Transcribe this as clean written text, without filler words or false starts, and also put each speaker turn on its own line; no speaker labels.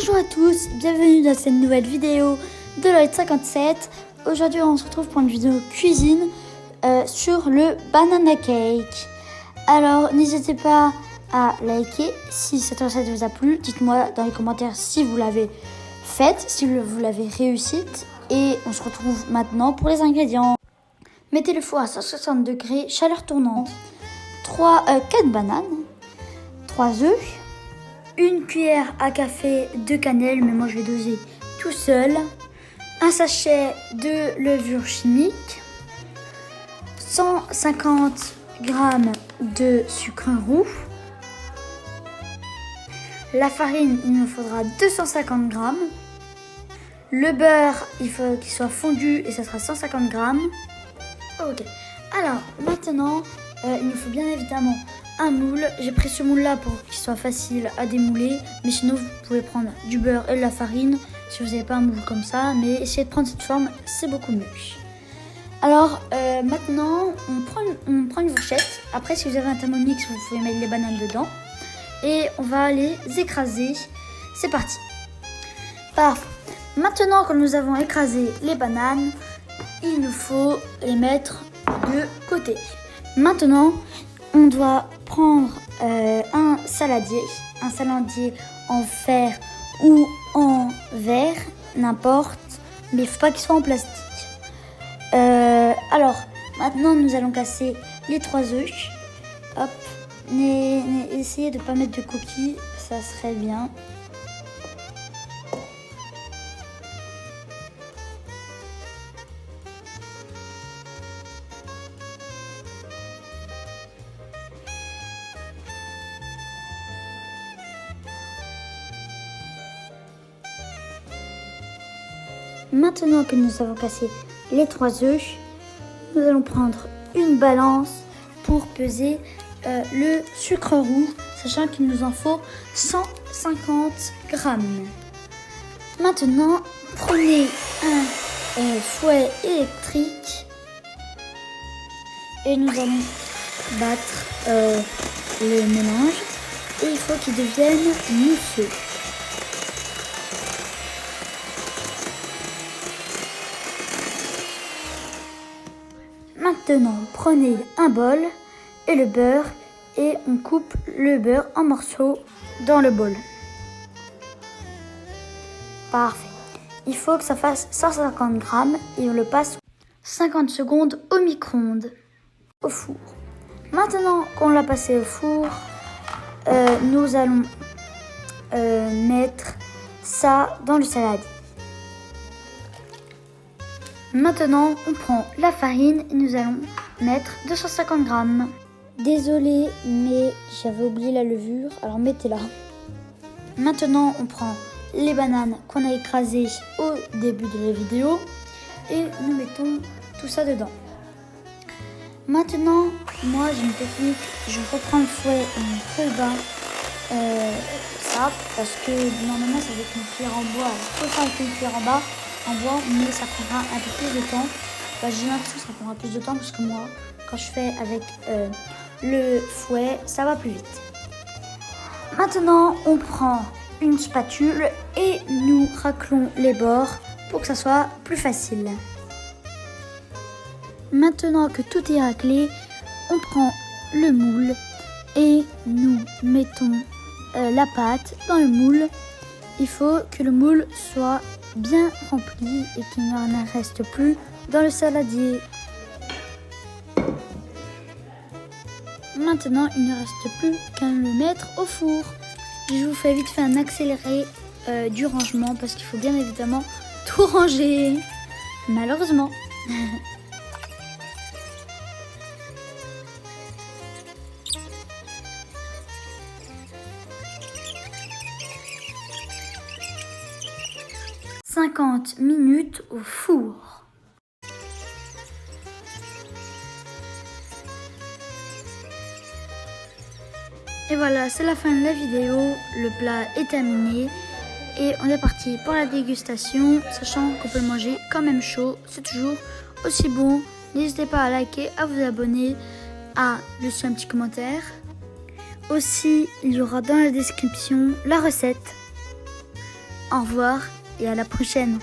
Bonjour à tous, bienvenue dans cette nouvelle vidéo de Lloyd57. Aujourd'hui on se retrouve pour une vidéo cuisine sur le banana cake. Alors n'hésitez pas à liker si cette recette vous a plu. Dites-moi dans les commentaires si vous l'avez faite, si vous l'avez réussite. Et on se retrouve maintenant pour les ingrédients. Mettez le four à 160 degrés, chaleur tournante, 4 bananes, 3 œufs, une cuillère à café de cannelle, mais moi je vais doser tout seul, un sachet de levure chimique, 150 g de sucre roux, la farine, il nous faudra 250 g, le beurre, il faut qu'il soit fondu et ça sera 150 g. Ok, alors maintenant, il nous faut bien évidemment un moule. J'ai pris ce moule là pour qu'il soit facile à démouler, mais sinon vous pouvez prendre du beurre et de la farine si vous n'avez pas un moule comme ça, mais essayez de prendre cette forme, c'est beaucoup mieux. Alors maintenant on prend une fourchette. Après, si vous avez un Thermomix, vous pouvez mettre les bananes dedans et on va les écraser. C'est parti. Parfait. Maintenant que nous avons écrasé les bananes, il nous faut les mettre de côté. Maintenant, on doit prendre un saladier en fer ou en verre, n'importe, mais il ne faut pas qu'il soit en plastique. Alors, maintenant, nous allons casser les 3 œufs. Hop, essayez de ne pas mettre de coquilles, ça serait bien. Maintenant que nous avons cassé les 3 œufs, nous allons prendre une balance pour peser le sucre roux, sachant qu'il nous en faut 150 g. Maintenant, prenez un fouet électrique et nous allons battre le mélange et il faut qu'il devienne mousseux. Maintenant, prenez un bol et le beurre et on coupe le beurre en morceaux dans le bol. Parfait. Il faut que ça fasse 150 g et on le passe 50 secondes au micro-ondes, au four. Maintenant qu'on l'a passé au four, nous allons mettre ça dans le saladier. Maintenant, on prend la farine et nous allons mettre 250 g. Désolée, mais j'avais oublié la levure, alors mettez-la. Maintenant, on prend les bananes qu'on a écrasées au début de la vidéo et nous mettons tout ça dedans. Maintenant, moi j'ai une technique, je reprends le fouet et on rebats ça parce que normalement ça va être une cuillère en bois, alors je peux le faire avec une cuillère en bois, mais ça prendra un peu plus de temps. J'ai l'impression que ça prendra plus de temps parce que moi, quand je fais avec le fouet, ça va plus vite. Maintenant, on prend une spatule et nous raclons les bords pour que ça soit plus facile. Maintenant que tout est raclé, on prend le moule et nous mettons la pâte dans le moule. Il faut que le moule soit bien rempli et qu'il n'en reste plus dans le saladier. Maintenant, il ne reste plus qu'à le mettre au four. Je vous fais vite fait un accéléré du rangement parce qu'il faut bien évidemment tout ranger, malheureusement. « 50 minutes au four. » Et voilà, c'est la fin de la vidéo. Le plat est terminé et on est parti pour la dégustation, sachant qu'on peut le manger quand même chaud. C'est toujours aussi bon. N'hésitez pas à liker, à vous abonner, à laisser un petit commentaire. Aussi, il y aura dans la description la recette. Au revoir et à la prochaine.